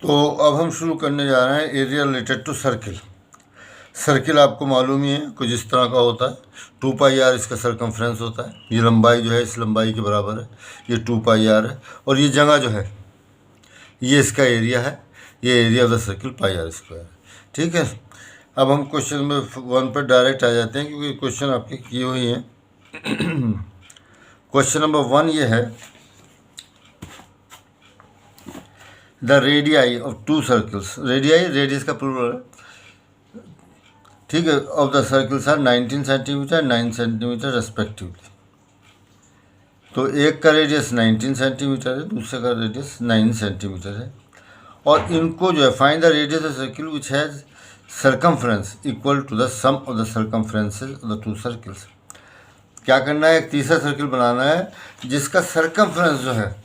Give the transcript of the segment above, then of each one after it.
तो अब हम शुरू करने जा रहे हैं area related to circle. Circle आपको मालूम ही है कुछ इस तरह का होता है। 2πr इसका सरकमफ्रेंस होता है। ये लंबाई जो है इस लंबाई के बराबर है, ये 2πr है। और ये जगह जो है ये इसका एरिया है, ये area of the circle πr²। ठीक है, अब हम क्वेश्चन नंबर 1 पर डायरेक्ट आ जाते हैं क्योंकि क्वेश्चन आपके किए हुए हैं। क्वेश्चन नंबर 1 ये है, the radii of two circles. Radii radius का प्लूरल है, ठीक है, of the circles are 19 centimetre 9 centimetre respectively. तो एक का रेडियस 19 सेंटीमीटर है, दूसरे का रेडियस 9 सेंटीमीटर है। और इनको जो है find the radius of circle which has circumference equal to the sum of the circumferences of the two circles. क्या करना है, एक तीसरा सर्किल बनाना है जिसका सर्कमफ्रेंस जो है,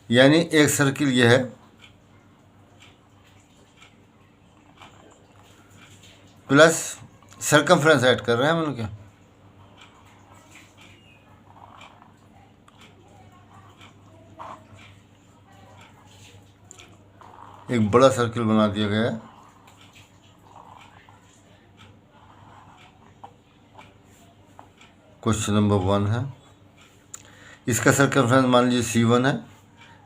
यानी एक सर्किल ये है प्लस सर्कमफ्रेंस ऐड कर रहे हैं हम लोग। क्या एक बड़ा सर्किल बना दिया गया है। क्वेश्चन नंबर 1 है, इसका सर्कमफ्रेंस मान लीजिए C1 है,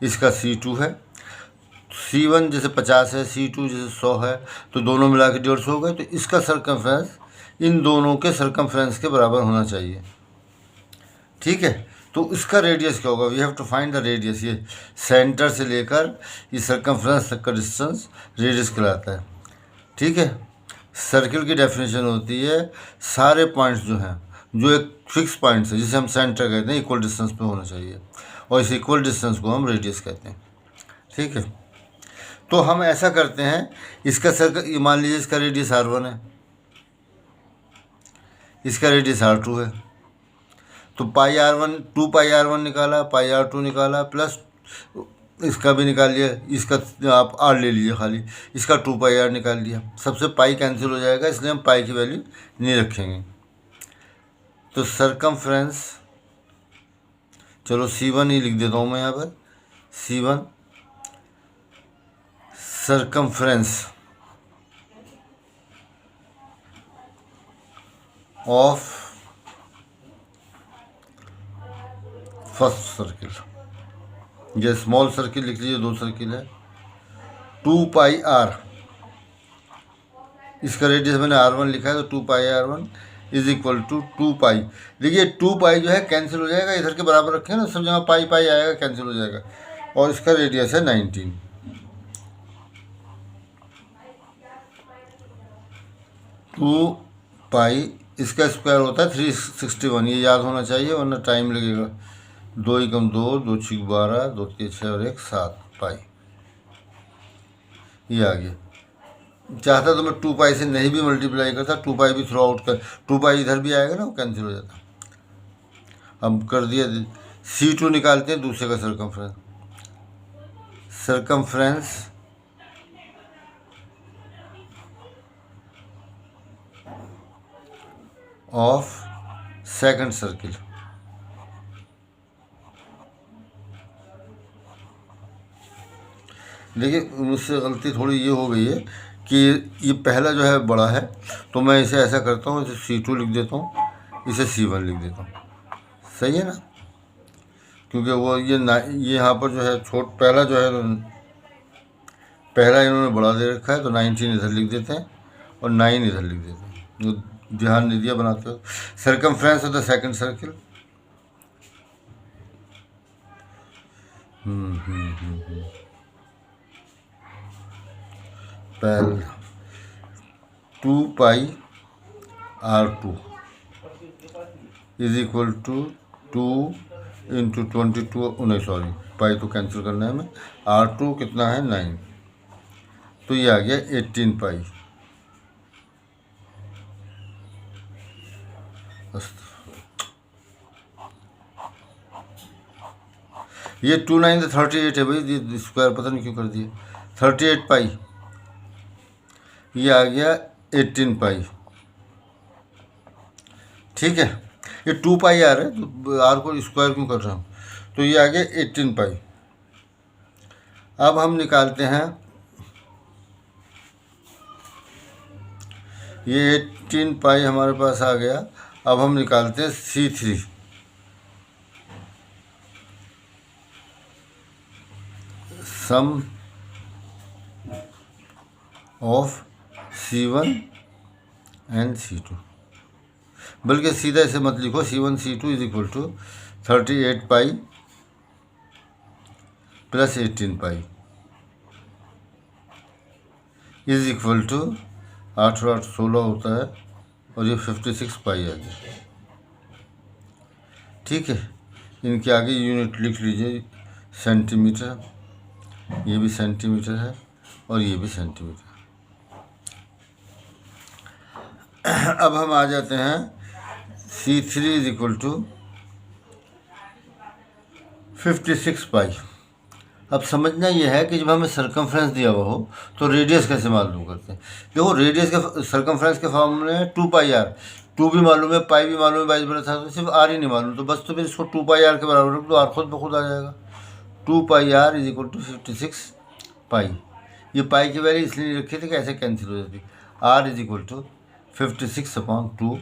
इसका C2 है। C1 जैसे 50 है, C2 जैसे 100 है, तो दोनों मिला के 150 हो गए। तो इसका सर्कमफ्रेंस इन दोनों के सर्कमफ्रेंस के बराबर होना चाहिए। ठीक है, तो इसका रेडियस क्या होगा, we have to find the radius. ये सेंटर से लेकर ये सर्कमफ्रेंस तक का डिस्टेंस रेडियस कहलाता है। ठीक है, सर्किल की डेफिनेशन होती है सारे पॉइंट्स जो हैं, जो एक फिक्स पॉइंट है जिसे हम सेंटर कहते हैं, इक्वल डिस्टेंस पे होना चाहिए, और इस इक्वल डिस्टेंस को हम रेडियस कहते हैं। ठीक है, तो हम ऐसा करते हैं, इसका सर्कल मान लीजिए इसका रेडियस R1 है, इसका रेडियस R2 है। तो πr1 2πr1 निकाला, πr2 निकाला, प्लस इसका भी निकाल लिया, इसका आप r ले लीजिए खाली, इसका 2πr निकाल लिया। सबसे पाई कैंसिल हो जाएगा, इसलिए हम पाई की वैल्यू नहीं रखेंगे। तो सर्कमफ्रेंस, चलो C1 ही लिख देता हूँ मैं यहाँ पर, C1 circumference of first circle. ये स्मॉल सर्किल लिख लीजिए, 2 सर्किल है, 2πr। इसका रेडियस मैंने R1 लिखा है, तो 2πr1 इज इक्वल टू 2π। देखिए 2π जो है कैंसिल हो जाएगा, इधर के बराबर रखें ना, सब जगह पाई पाई आएगा, कैंसिल हो जाएगा। और इसका रेडियस है 19। टू पाई इसका स्क्वायर होता है 361। ये याद होना चाहिए वरना टाइम लगेगा। 2 एकम 2, 2 छीक 12, 2 तीन 6 और 1 7 पाई। ये आ गया। चाहता तो मैं 2π से नहीं भी मल्टीप्लाई करता, 2π भी थ्रू आउट कर, 2π इधर भी आएगा ना, वो कैंसिल हो जाता। अब कर दिया, C2 निकालते हैं, दूसरे का circumference. Circumference of second circle. देखिए मुझसे गलती थोड़ी ये हो गई है कि ये पहला जो है बड़ा है, तो मैं इसे ऐसा करता हूँ, इसे C2 लिख देता हूँ, इसे C1 लिख देता हूँ। सही है ना, क्योंकि वो ये यहाँ पर जो है पहला जो है, पहला इन्होंने बड़ा दे रखा है, तो 19 इधर लिख देते हैं और 9 इधर लिख देते हैं। तो ध्यान नहीं दिया बनाते हो। Circumference of the second circle, पहले 2πr2 is equal to 2 into 22, नहीं सॉरी, पाई तो कैंसिल करना है हमें। R2 कितना है 9, तो ये आ गया 18 पाई। ये 2 9 38 है भाई, ये स्क्वायर पता नहीं क्यों कर दिया। 38 पाई, ये आ गया 18 पाई। ठीक है, ये 2π आ रहा है, तो R को स्क्वायर क्यों कर रहा हूँ, तो ये आ गया 18 पाई। अब हम निकालते हैं ये 18 पाई हमारे पास आ गया। अब हम निकालते हैं C3। Some of C1 and C2, बल्कि सीधा इसे मत लिखो, C1 C2 is equal to 38 pi plus 18 pi is equal to 8 और 8 16 होता है, और ये 56 पाई आ गया। ठीक है, इनके आगे यूनिट लिख लीजिए, सेंटीमीटर, ये भी सेंटीमीटर है और ये भी सेंटीमीटर। अब हम आ जाते हैं C3 इज इक्वल टू 56 पाई। अब समझना यह है कि जब हमें सर्कमफ्रेंस दिया हुआ हो तो रेडियस कैसे मालूम करते हैं। देखो, रेडियस के सर्कमफ्रेंस के फॉर्मूले में 2 पाई आर, 2 भी मालूम है, पाई भी मालूम है, 22 बटा 7, सिर्फ आर ही नहीं मालूम, तो बस तो फिर इसको 2 पाई आर के बराबर रख दो, आर खुद ब खुद आ जाएगा। 2 पाई आर इज इक्वल टू 56 पाई। ये पाई की वैल्यू इसलिए नहीं रखी थी कि ऐसे कैंसिल हो जाती। आर इज इक्वल टू 56/2,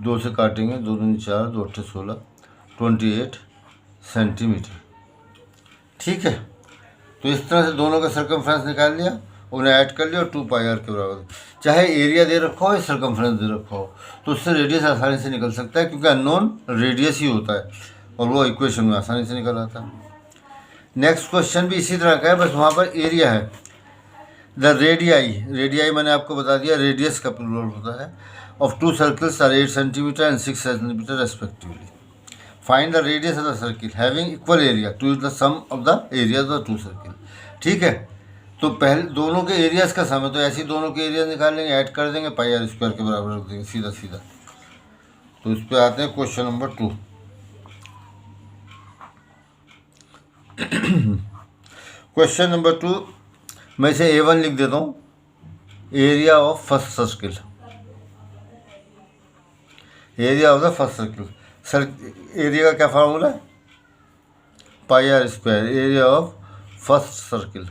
2 से काटेंगे, 2 दूनी 4, 2 8 16, 28 सेंटीमीटर। ठीक है, तो इस तरह से दोनों का सर्कमफ्रेंस निकाल लिया, उन्हें ऐड कर लिया और 2 पाई आर के बराबर। चाहे एरिया दे रखा हो या सर्कमफ्रेंस दे रखा हो, तो उससे रेडियस आसानी से निकल सकता है, क्योंकि अननोन रेडियस ही होता है और वो इक्वेशन में आसानी से निकल आता है। नेक्स्ट क्वेश्चन भी इसी तरह का है, बस वहाँ पर एरिया है। द रेडियाई मैंने आपको बता दिया रेडियस का प्लूरल होता है, of 2 circles are 8 centimetre and 6 centimetre respectively. Find the radius of the circle having equal area to the sum of the area of the 2 circle. ठीक है, तो पहले दोनों के एरियाज का सम है, तो ऐसे ही दोनों के एरिया निकाल लेंगे, ऐड कर देंगे, पाई आर स्क्वायर के बराबर रख देंगे, सीधा सीधा। तो इस पर आते हैं क्वेश्चन नंबर 2। क्वेश्चन नंबर 2 मैं इसे A1 लिख देता हूँ, area of first circle, area of the first circle. Area का क्या फार्मूला है, pi R square, area of first circle,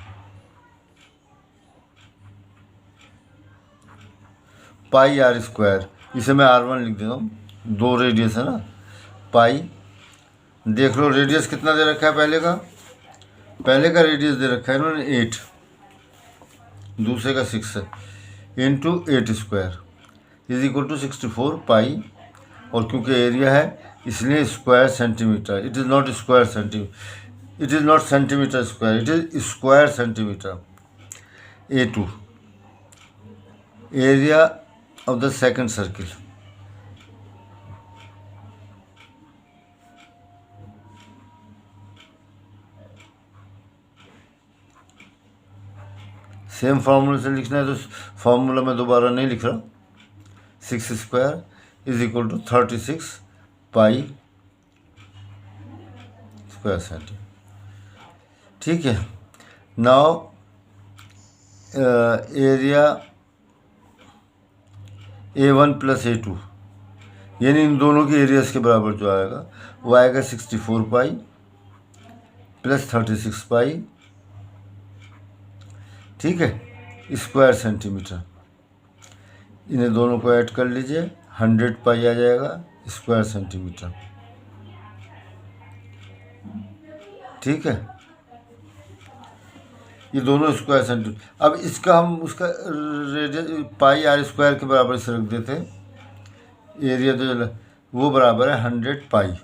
pi R square. इसे मैं R1 लिख देता हूँ, 2 रेडियस है ना, पाई, देख लो रेडियस कितना दे रखा है, पहले का रेडियस दे रखा है इन्होंने 8, दूसरे का 6 है, into 8 square is equal to 64 pi, और क्योंकि एरिया है इसलिए square centimetre, it is not square centimetre, it is not centimetre square, it is square centimetre. A2 area of the second circle, same फार्मूले से लिखना है, तो फार्मूला मैं दोबारा नहीं लिख रहा। 6 square is equal to 36 pi square centimetre. ठीक है, now area A1 plus A2, यानी इन दोनों के एरियाज के बराबर जो आएगा वो आएगा 64 पाई प्लस 36 पाई, ठीक है, स्क्वायर सेंटीमीटर। इन्हें दोनों को ऐड कर लीजिए, 100 पाई आ जाएगा स्क्वायर सेंटीमीटर। ठीक है, ये दोनों स्क्वायर सेंटीमीटर। अब इसका हम उसका रेडियस पाई आर स्क्वायर के बराबर से रख देते हैं। एरिया तो वो बराबर है 100 पाई।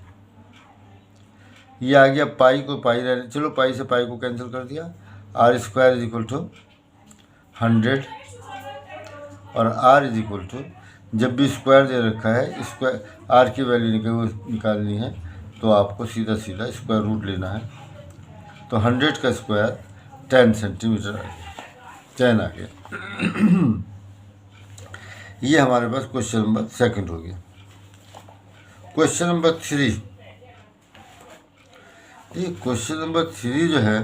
ये आ गया, पाई को पाई रह, चलो पाई से पाई को कैंसिल कर दिया। R square is equal to 100 और आर इज इक्वल टू, जब भी स्क्वायर दे रखा है, स्क्वायर आर की वैल्यू निकालनी है तो आपको सीधा सीधा स्क्वायर रूट लेना है। तो 100 का स्क्वायर 10 सेंटीमीटर आ गया, 10 आ गया। ये हमारे पास क्वेश्चन नंबर 2 हो गया। क्वेश्चन नंबर 3, ये क्वेश्चन नंबर 3 जो है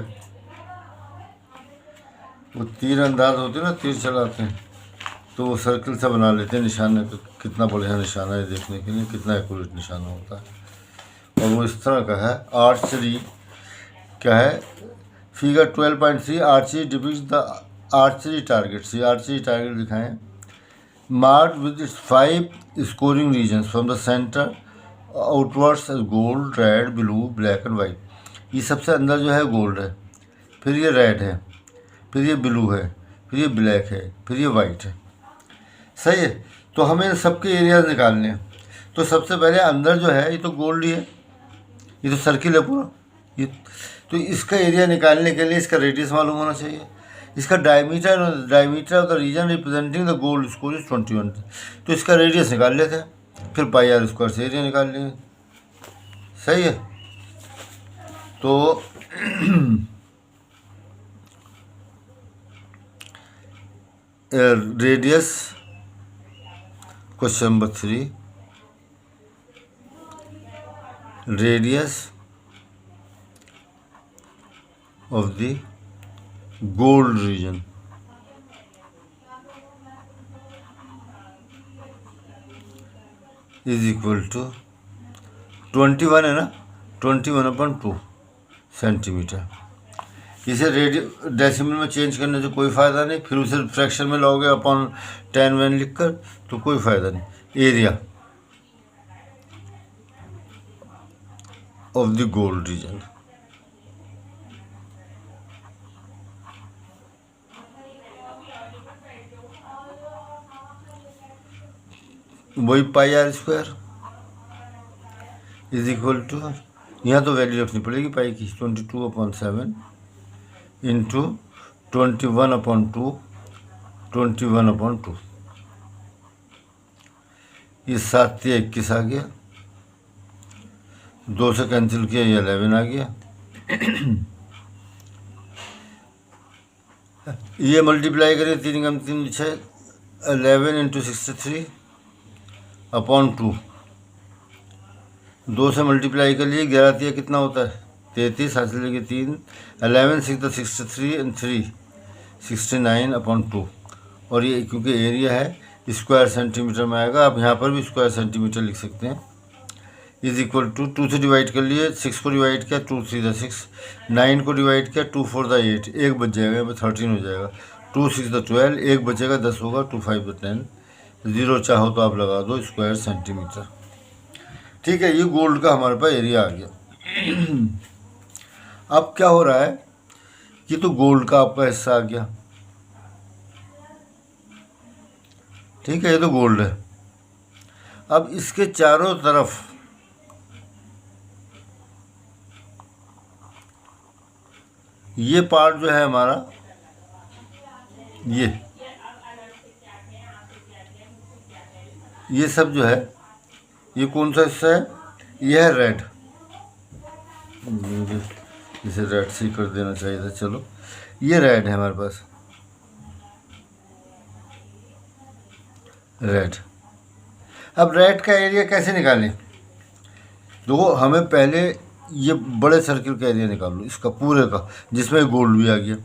वो तीर अंदाज होते हैं ना, तीर चलाते हैं, तो वो सर्कल सा बना लेते हैं निशाने को। कितना बढ़िया निशाना है देखने के लिए, कितना एक्यूरेट निशाना होता है। और वो इस तरह का है, आर्चरी क्या है, figure 12.3 archery depicts the archery target. See archery target दिखाएं, marked with its 5 scoring regions from the centre outwards gold, red, blue, black and white. ये सबसे अंदर जो है गोल्ड है, फिर ये रेड है, फिर ये ब्लू है, फिर ये ब्लैक है, फिर ये वाइट है। सही है। तो हमें इन सबके एरियाज निकालने हैं। तो सबसे पहले अंदर जो है ये तो गोल्ड ही है, ये तो सर्किल है पूरा ये। तो इसका एरिया निकालने के लिए इसका रेडियस मालूम होना चाहिए। इसका diameter of the region representing the gold score is 21। तो इसका रेडियस निकाल लेते हैं, फिर पाई आर स्क्वायर से एरिया निकाल लेंगे। सही है। तो radius, question number 3, radius of the gold region is equal to 21 है ना, 21/2 सेंटीमीटर। इसे डेसिमल में चेंज करने से कोई फ़ायदा नहीं, फिर उसे फ्रैक्शन में लाओगे अपॉन 10 लिख कर, तो कोई फ़ायदा नहीं। Area of the gold region, वही pi R square is equal to, यहाँ तो वैल्यू रखनी पड़ेगी पाई की, 22/7 इंटू 21/2, 21/2, ये 7 से 21 आ गया, 2 से कैंसिल किया, ये 11 आ गया। ये मल्टीप्लाई करें, 3 कम 3 6, 11 इंटू 63/2, 2 से मल्टीप्लाई कर लिए, 11 3 कितना होता है 33, हासिल लेके 3, 11 6 तो 63 एंड 3 69/2। और ये क्योंकि एरिया है स्क्वायर सेंटीमीटर में आएगा, आप यहाँ पर भी स्क्वायर सेंटीमीटर लिख सकते हैं। इज इक्वल टू 2 से डिवाइड कर लिए, 6 को डिवाइड किया, 2 3 6, 9 को डिवाइड किया, 2 4 8, 1 बच जाएगा, यहाँ पर 13 हो जाएगा, 2 6 12, 1 बचेगा, 10 होगा, 2 5 10, 0 चाहो तो आप लगा दो स्क्वायर सेंटीमीटर। ठीक है, ये गोल्ड का हमारे पास एरिया आ गया। अब क्या हो रहा है, ये तो गोल्ड का आपका हिस्सा आ गया। ठीक है, ये तो गोल्ड है। अब इसके चारों तरफ ये पार्ट जो है हमारा, ये सब जो है, ये कौन सा हिस्सा है, ये है रेड। इसे रेड से कर देना चाहिए था, चलो ये रेड है हमारे पास, रेड। अब रेड का एरिया कैसे निकालें, देखो हमें पहले ये बड़े सर्किल का एरिया निकाल लो, इसका पूरे का, जिसमें गोल्ड भी आ गया।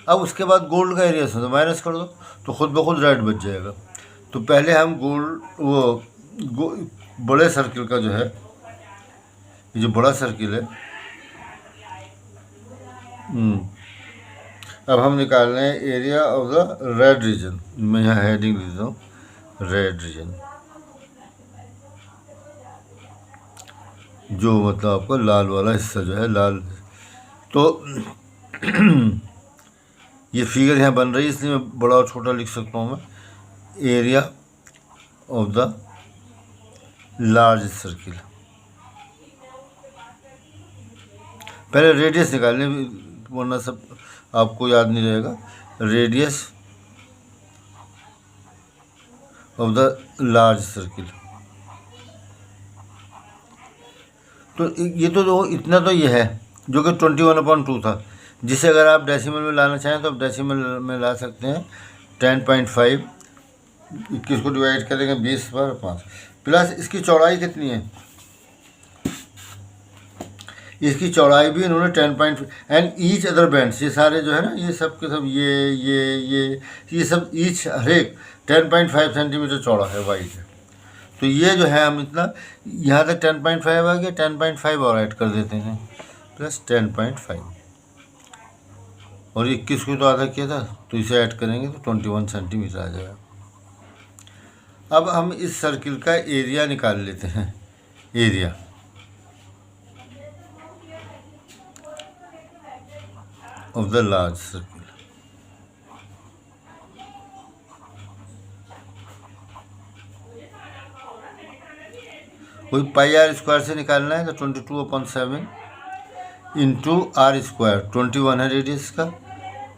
अब उसके बाद गोल्ड का एरिया से माइनस कर दो, तो खुद ब खुद रेड बच जाएगा। तो पहले हम बड़े सर्किल का जो है, ये जो बड़ा सर्किल है, अब हम निकाल रहे हैं area of the red reason. मैं यहाँ हेडिंग लिखता हूँ, रेड रीजन, जो मतलब आपका लाल वाला हिस्सा जो है, लाल। तो ये फिगर यहाँ बन रही है, इसलिए मैं बड़ा और छोटा लिख सकता हूँ मैं, area of the large circle. पहले रेडियस निकालने, वरना सब आपको याद नहीं रहेगा। Radius of the large circle, तो ये तो इतना तो ये है, जो कि 21/2 था, जिसे अगर आप डेसिमल में लाना चाहें तो आप डेसिमल में ला सकते हैं। 10.5, 21 को डिवाइड करेंगे 20/5, प्लस इसकी चौड़ाई कितनी है, इसकी चौड़ाई भी इन्होंने 10. एंड ईच अदर बैंड्स, ये सारे जो है ना, ये सब के सब, ये सब ईच हर एक 10.5 सेंटीमीटर चौड़ा है, वाइड है। तो ये जो है हम इतना, यहाँ तक 10.5 आ गया, 10.5 और ऐड कर देते हैं, प्लस 10.5। और 21 को तो आधा किया था, तो इसे ऐड करेंगे तो 21 सेंटीमीटर आ जाएगा। अब हम इस सर्किल का एरिया निकाल लेते हैं। Area of the large circle, कोई पाई आर स्क्वायर से निकालना है तो 22/7 इंटू आर स्क्वायर, 21 है रेडियस का,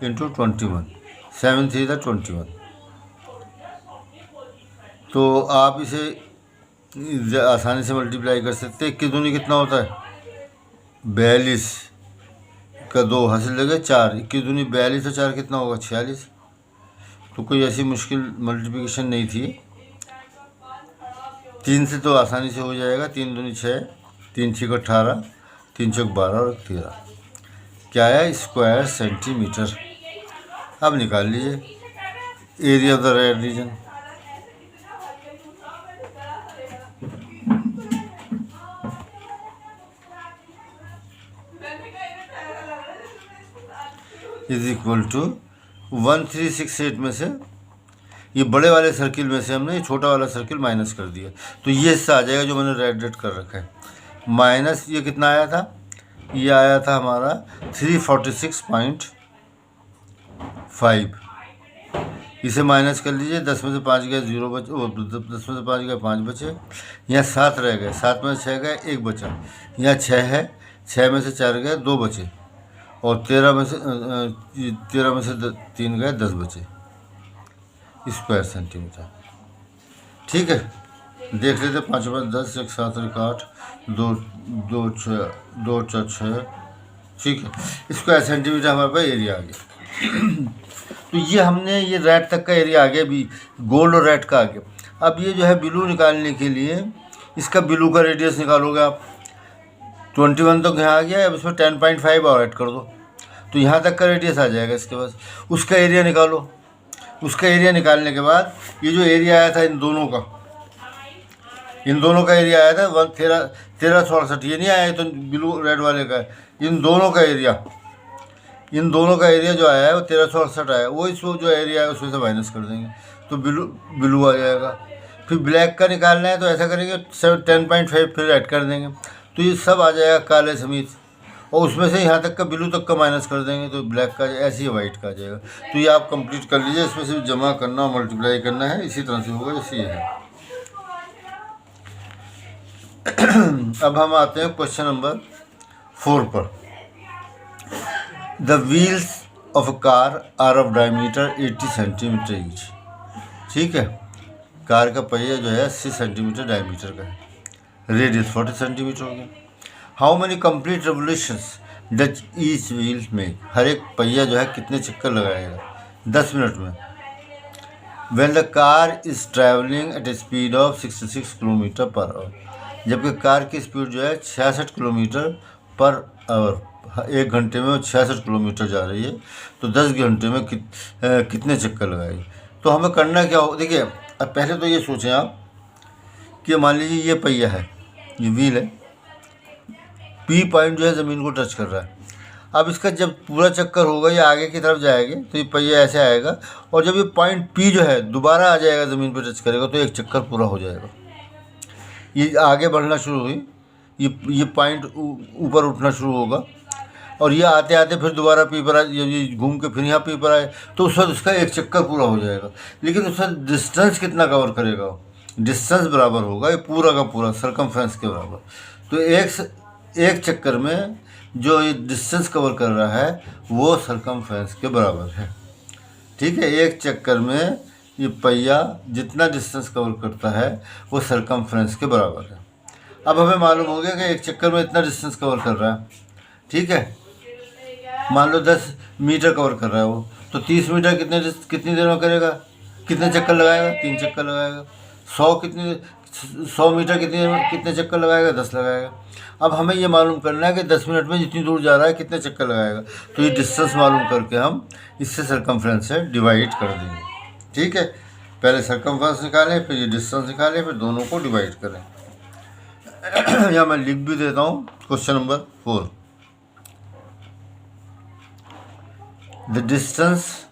इंटू 21, 7 3 21। तो आप इसे आसानी से मल्टीप्लाई कर सकते हैं। 21 दूनी कितना होता है 42 का 2 हासिल लगे 4, 21 दूनी 42 और 4 कितना होगा 46। तो कोई ऐसी मुश्किल मल्टीप्लिकेशन नहीं थी। 3 से तो आसानी से हो जाएगा, 3 दूनी 6, 3 6 18, 3 चौक 12 और 13, क्या है स्क्वायर सेंटीमीटर। अब निकाल लीजिए area of the red region. Is equal to 1368 में से ये बड़े वाले सर्किल में से हमने ये छोटा वाला सर्किल माइनस कर दिया, तो ये हिस्सा आ जाएगा जो मैंने रेड कर रखा है। माइनस ये कितना आया था, ये आया था हमारा 346.5। इसे माइनस कर लीजिए, 10 में से 5 गए 0 बचे, 10 में से 5 गए 5 बचे, यहाँ 7 रह गए, 7 में से 6 गए 1 बचा, यहाँ 6 है, 6 में से 4 गए 2 बचे, और 13 में से 3 गए 10 बचे स्क्वायर सेंटीमीटर। ठीक है, देख लेते 5 5 10, 1 7 1 8, 2 2 6 2 4 6। ठीक है, स्क्वायर सेंटीमीटर हमारे पास एरिया आ गया। तो ये हमने ये रेड तक का एरिया आ गया, भी गोल्ड और रेड का आ गया। अब ये जो है ब्लू निकालने के लिए इसका ब्लू का रेडियस निकालोगे आप, 21 तक यहाँ आ गया, अब इसमें 10.5 और ऐड कर दो, तो यहाँ तक का रेडियस आ जाएगा इसके पास। उसका एरिया निकालो, उसका एरिया निकालने के बाद ये जो एरिया आया था इन दोनों का एरिया आया था 1368, ये नहीं आया तो ब्लू रेड वाले का, इन दोनों का एरिया जो आया है वो 1368 आया, वो इसको जो एरिया है उसमें से माइनस कर देंगे तो ब्लू आ जाएगा। फिर ब्लैक का निकालना है तो ऐसा करेंगे 10.5 फिर ऐड कर देंगे, तो ये सब आ जाएगा काले समेत, और उसमें से यहाँ तक का ब्लू तक का माइनस कर देंगे तो ब्लैक का ऐसे ही वाइट का आ जाएगा। तो ये आप कंप्लीट कर लीजिए, इसमें सिर्फ जमा करना और मल्टीप्लाई करना है, इसी तरह से होगा जैसे ये है। अब हम आते हैं क्वेश्चन नंबर 4 पर। The wheels of a car are of diameter 80 centimetre each. ठीक है, कार का पहिया जो है 80 सेंटीमीटर डायमीटर का है, रेडियस 40 सेंटीमीटर हो गया। How many complete revolutions does each wheel make. हर एक पहिया जो है कितने चक्कर लगाएगा 10 मिनट में। When the car is travelling eight A speed of 66 kilometre per hour. जबकि कार की स्पीड जो है 66 किलोमीटर पर आवर, 1 घंटे में 66 किलोमीटर जा रही है, तो 10 घंटे में कितने चक्कर लगाएगी। तो हमें करना क्या हो, देखिए अब पहले तो ये सोचें आप कि मान लीजिए ये पहिया है, ये व्हील है, पी पॉइंट जो है ज़मीन को टच कर रहा है। अब इसका जब पूरा चक्कर होगा ये आगे की तरफ जाएंगे तो ये पहिया ऐसे आएगा, और जब ये पॉइंट पी जो है दोबारा आ जाएगा ज़मीन पर टच करेगा तो एक चक्कर पूरा हो जाएगा। ये आगे बढ़ना शुरू हुई, ये पॉइंट ऊपर उठना शुरू होगा, और ये आते आते फिर दोबारा पी पर आए, ये घूम के फिर यहाँ पी पर आए, तो उस वक्त उसका एक चक्कर पूरा हो जाएगा। लेकिन उसका डिस्टेंस कितना कवर करेगा, डिस्टेंस बराबर होगा ये पूरा का पूरा सरकमफ्रेंस के बराबर। तो एक चक्कर में जो ये डिस्टेंस कवर कर रहा है वो सरकमफ्रेंस के बराबर है। ठीक है, एक चक्कर में ये पहिया जितना डिस्टेंस कवर करता है वो सरकमफ्रेंस के बराबर है। अब हमें मालूम हो गया कि एक चक्कर में इतना डिस्टेंस कवर कर रहा है। ठीक है, मान लो 10 मीटर कवर कर रहा है वो, तो 30 मीटर कितनी देर में करेगा, कितने चक्कर लगाएगा, 3 चक्कर लगाएगा। 100 मीटर कितने चक्कर लगाएगा, 10 लगाएगा। अब हमें ये मालूम करना है कि 10 मिनट में जितनी दूर जा रहा है कितने चक्कर लगाएगा, तो ये डिस्टेंस मालूम करके हम इससे सरकमफ्रेंस से डिवाइड कर देंगे। ठीक है, पहले सरकमफ्रेंस निकालें, फिर ये डिस्टेंस निकालें, फिर दोनों को डिवाइड करें। यहाँ मैं लिख भी देता हूँ question number 4। The distance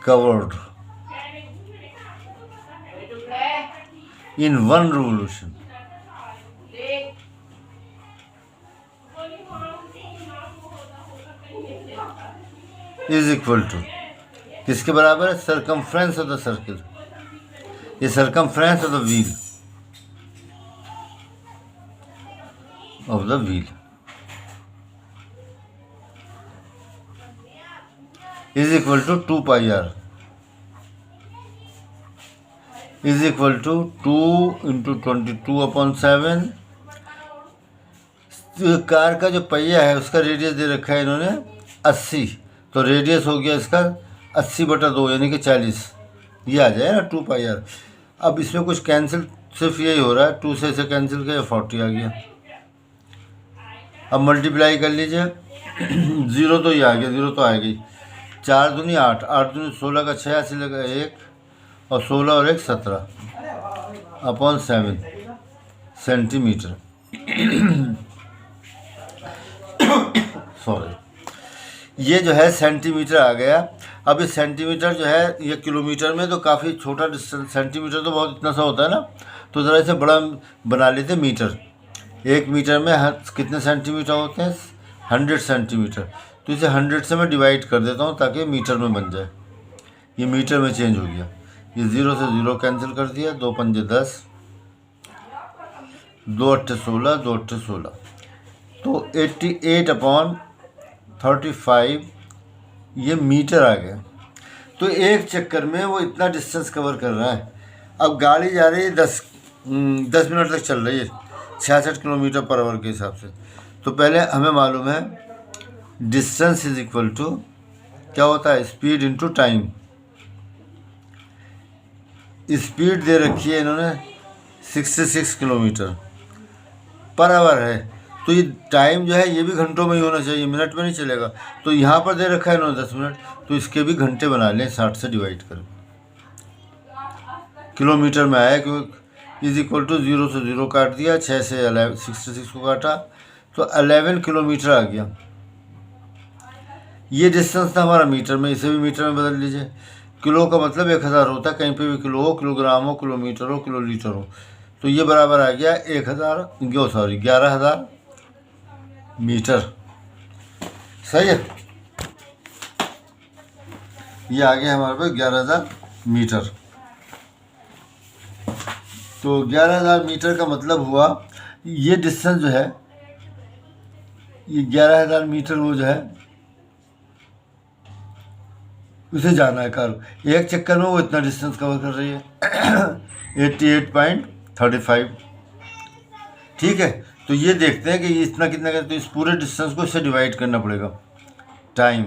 covered in one revolution is equal to, किसके बराबर है? सर्कमफ्रेंस ऑफ द सर्किल, ये circumference of the wheel is equal to 2 pi r is equal to 2 into 22/7। Car का जो पहिया है उसका रेडियस दे रखा है इन्होंने 80, तो रेडियस हो गया इसका 80/2 यानी कि 40, ये आ जाए ना 2 pi r। अब इसमें कुछ कैंसिल, सिर्फ यही हो रहा है, 2 से इसे कैंसिल किया 40 आ गया। अब मल्टीप्लाई कर लीजिए, 0 तो ये आ गया, 0 तो आ गई, 4 दूनी 8, 8 दूनी 16 का 86 लगा 1, और 16 और 1 17/7 सेंटीमीटर। सॉरी, ये जो है सेंटीमीटर आ गया। अब इस सेंटीमीटर जो है ये किलोमीटर में तो काफ़ी छोटा डिस्टेंस, सेंटीमीटर तो बहुत इतना सा होता है ना, तो ज़रा इसे बड़ा बना लेते मीटर। 1 मीटर में कितने सेंटीमीटर होते हैं? 100 सेंटीमीटर। तो इसे 100 से मैं डिवाइड कर देता हूँ ताकि मीटर में बन जाए। ये मीटर में चेंज हो गया, ये 0 से 0 कैंसिल कर दिया, 2 पंजे 10, 2 अट्ठे 16, 2 अट्ठे 16, तो 88/35 ये मीटर आ गया। तो एक चक्कर में वो इतना डिस्टेंस कवर कर रहा है। अब गाड़ी जा रही है 10 मिनट तक चल रही है 66 किलोमीटर/आवर के हिसाब से। तो पहले हमें मालूम है डिस्टेंस इज इक्वल टू क्या होता है? Speed into time. स्पीड दे रखी है इन्होंने 66 किलोमीटर/आवर है, तो ये टाइम जो है ये भी घंटों में ही होना चाहिए, मिनट में नहीं चलेगा। तो यहाँ पर दे रखा है इन्होंने 10 मिनट, तो इसके भी घंटे बना लें 60 से डिवाइड कर, किलोमीटर में आया, क्योंकि इज इक्वल टू 0 से 0 काट दिया, 6 से 66 को काटा, तो 11 किलोमीटर आ गया। ये डिस्टेंस था हमारा मीटर में, इसे भी मीटर में बदल लीजिए। किलो का मतलब 1000 होता है, कहीं पे भी किलो हो, किलोग्राम हो, किलोमीटर हो, किलोलीटर हो, तो ये बराबर आ गया 11,000 मीटर। सही है, ये आ गया हमारे पास 11,000 मीटर। तो 11,000 मीटर का मतलब हुआ ये डिस्टेंस जो है, ये 11,000 मीटर वो जो है उसे जाना है कार। एक चक्कर में वो इतना डिस्टेंस कवर कर रही है 88.35। ठीक है, तो ये देखते हैं कि ये इतना कितना करते, तो इस पूरे डिस्टेंस को इससे डिवाइड करना पड़ेगा। Time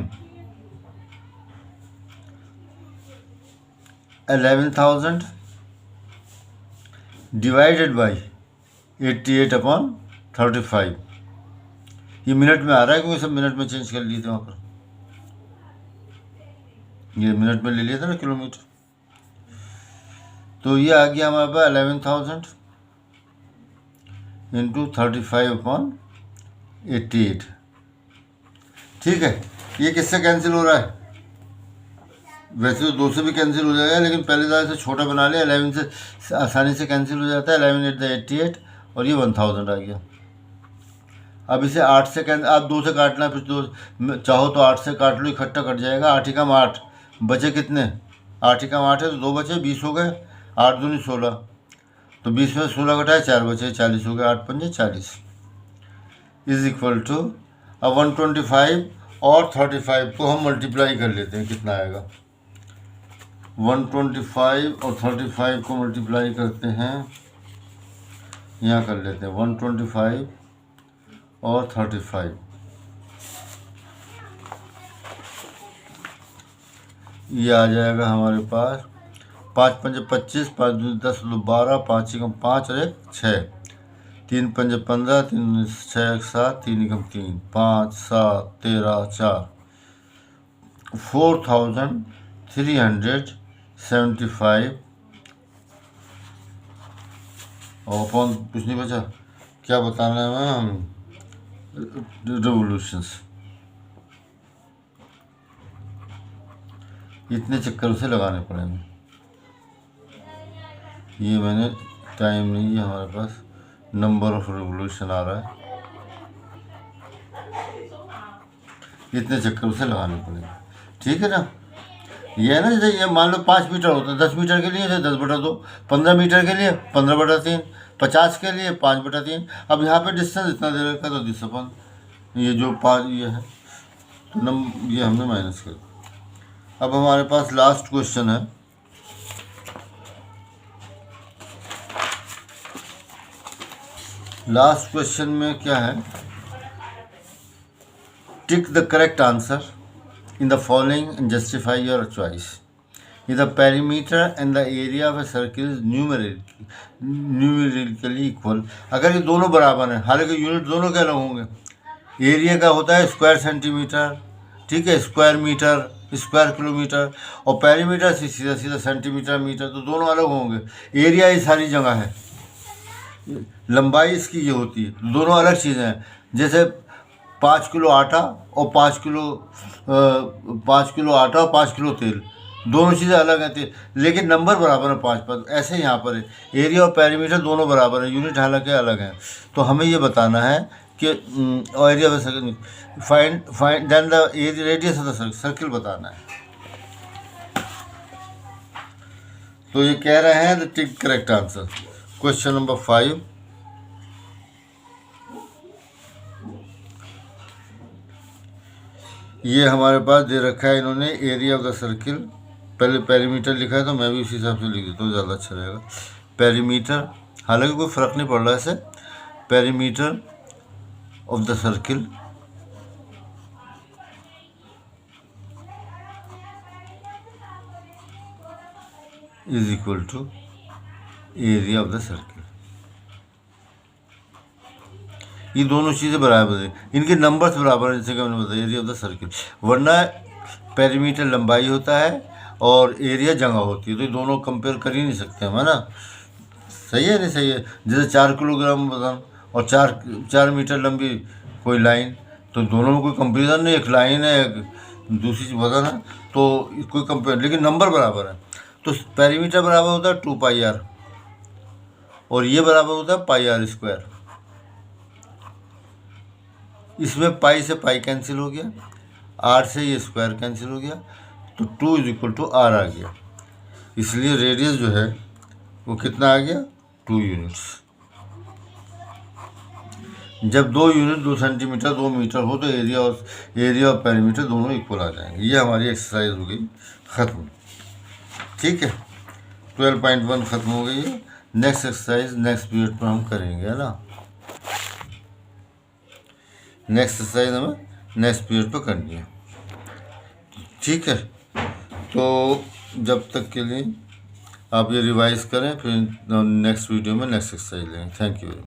11,000 divided by 88/35। ये मिनट में आ रहा है क्योंकि सब मिनट में चेंज कर लिए थे वहाँ पर, ये मिनट में ले लिया था ना किलोमीटर। तो ये आ गया हमारे पास 11,000 इंटू 35/88। ठीक है, ये किससे कैंसिल हो रहा है? वैसे तो 2 से भी कैंसिल हो जाएगा, लेकिन पहले ज़्यादा से छोटा बना लिया, 11 से आसानी से कैंसिल हो जाता है। 11/88 और ये 1000 आ गया। अब इसे 8 से आप 2 से काटना, फिर 2 चाहो तो 8 से काट लो, इकट्ठा कट जाएगा। 8 एकम 8 बचे कितने? 8 एकम 8 है तो 2 बचे, 20 हो गए। 8 दूनी 16, तो 20 में 16 घटाए 4 बचे, 40 हो गए। 8 पंजे 40 इज इक्वल टू, अब 125 और 35 को हम मल्टीप्लाई कर लेते हैं, कितना आएगा? 125 और 35 को मल्टीप्लाई करते हैं, यहाँ कर लेते हैं 125 और 35, ये आ जाएगा हमारे पास 5 पंजे 25, 5 दूनी 10, 12, 5 एकम 5 और 1 6, 3 पंजे 15, 3 6 1 7, 3 एकम 3, 5 7 13 4, 4,375 और अपॉन कुछ नहीं बचा, क्या बताना है मैम? रेवोल्यूशंस, इतने चक्कर उसे लगाने पड़ेंगे। ये मैंने टाइम नहीं है हमारे पास, नंबर ऑफ रेवोल्यूशन आ रहा है, इतने चक्कर उसे लगाने पड़ेंगे। ठीक है ना। ये है ना, जैसे ये मान लो 5 मीटर होता है, 10 मीटर के लिए 10/2, 15 मीटर के लिए 15/3, 50 के लिए 5/3। अब यहाँ पे डिस्टेंस इतना दे रखा तो दिस अपन ये जो 5 ये है तो ये हमने माइनस कर। अब हमारे पास लास्ट क्वेश्चन है। लास्ट क्वेश्चन में क्या है, tick the correct answer in the following and justify your choice. If the perimeter and the area of a circle is numerically equal, अगर ये दोनों बराबर हैं, हालांकि यूनिट दोनों के अलग होंगे, एरिया का होता है स्क्वायर सेंटीमीटर, ठीक है, स्क्वायर मीटर, स्क्वायर किलोमीटर, और पेरीमीटर से सीधा सीधा सेंटीमीटर मीटर, तो दोनों अलग होंगे। एरिया ये सारी जगह है, लंबाई इसकी ये होती है, दोनों अलग चीज़ें हैं। जैसे 5 किलो आटा और 5 किलो आटा और 5 किलो तेल, दोनों चीज़ें अलग हैं, लेकिन नंबर बराबर है 5 ऐसे यहाँ पर है, एरिया और पेरीमीटर दोनों बराबर है, यूनिट हालांकि अलग हैं। तो हमें ये बताना है कि area of find then the radius of the circle बताना है। तो ये कह रहे हैं the tick correct answer. Question number 5, ये हमारे पास दे रखा है इन्होंने, एरिया ऑफ द सर्किल, पहले पेरीमीटर लिखा है तो मैं भी उसी हिसाब से लिख देता हूँ, ज़्यादा अच्छा रहेगा। पेरीमीटर, हालांकि कोई फ़र्क नहीं पड़ रहा है ऐसे, perimeter of the circle is equal to area of the circle. ये दोनों चीज़ें बराबर है, इनके नंबर्स बराबर हैं, जैसे कि मैंने बताया एरिया ऑफ द सर्किल, वरना पेरीमीटर लंबाई होता है और एरिया जगह होती है, तो ये दोनों कंपेयर कर ही नहीं सकते हम, है ना। सही है नहीं सही है। जैसे 4 किलोग्राम वजन और 4 मीटर लंबी कोई लाइन, तो दोनों में कोई कंपेरिजन नहीं, एक लाइन है एक दूसरी वजन है, तो कोई कंपेयर, लेकिन नंबर बराबर है। तो पेरीमीटर बराबर होता है 2πr और ये बराबर होता है πr²। इसमें पाई से पाई कैंसिल हो गया, आर से ये स्क्वायर कैंसिल हो गया, तो 2 = r आ गया। इसलिए रेडियस जो है वो कितना आ गया, 2 यूनिट्स। जब 2 यूनिट 2 सेंटीमीटर 2 मीटर हो तो एरिया और पेरीमीटर दोनों इक्वल आ जाएंगे। ये हमारी एक्सरसाइज हो गई ख़त्म। ठीक है, 12.1 ख़त्म हो गई है। नेक्स्ट एक्सरसाइज नेक्स्ट पीरियड पर हम करेंगे, है ना। नेक्स्ट एक्सरसाइज हमें नेक्स्ट पीरियड पर करनी है। ठीक है, तो जब तक के लिए आप ये रिवाइज करें, फिर नेक्स्ट वीडियो में नेक्स्ट एक्सरसाइज लेंगे। Thank you.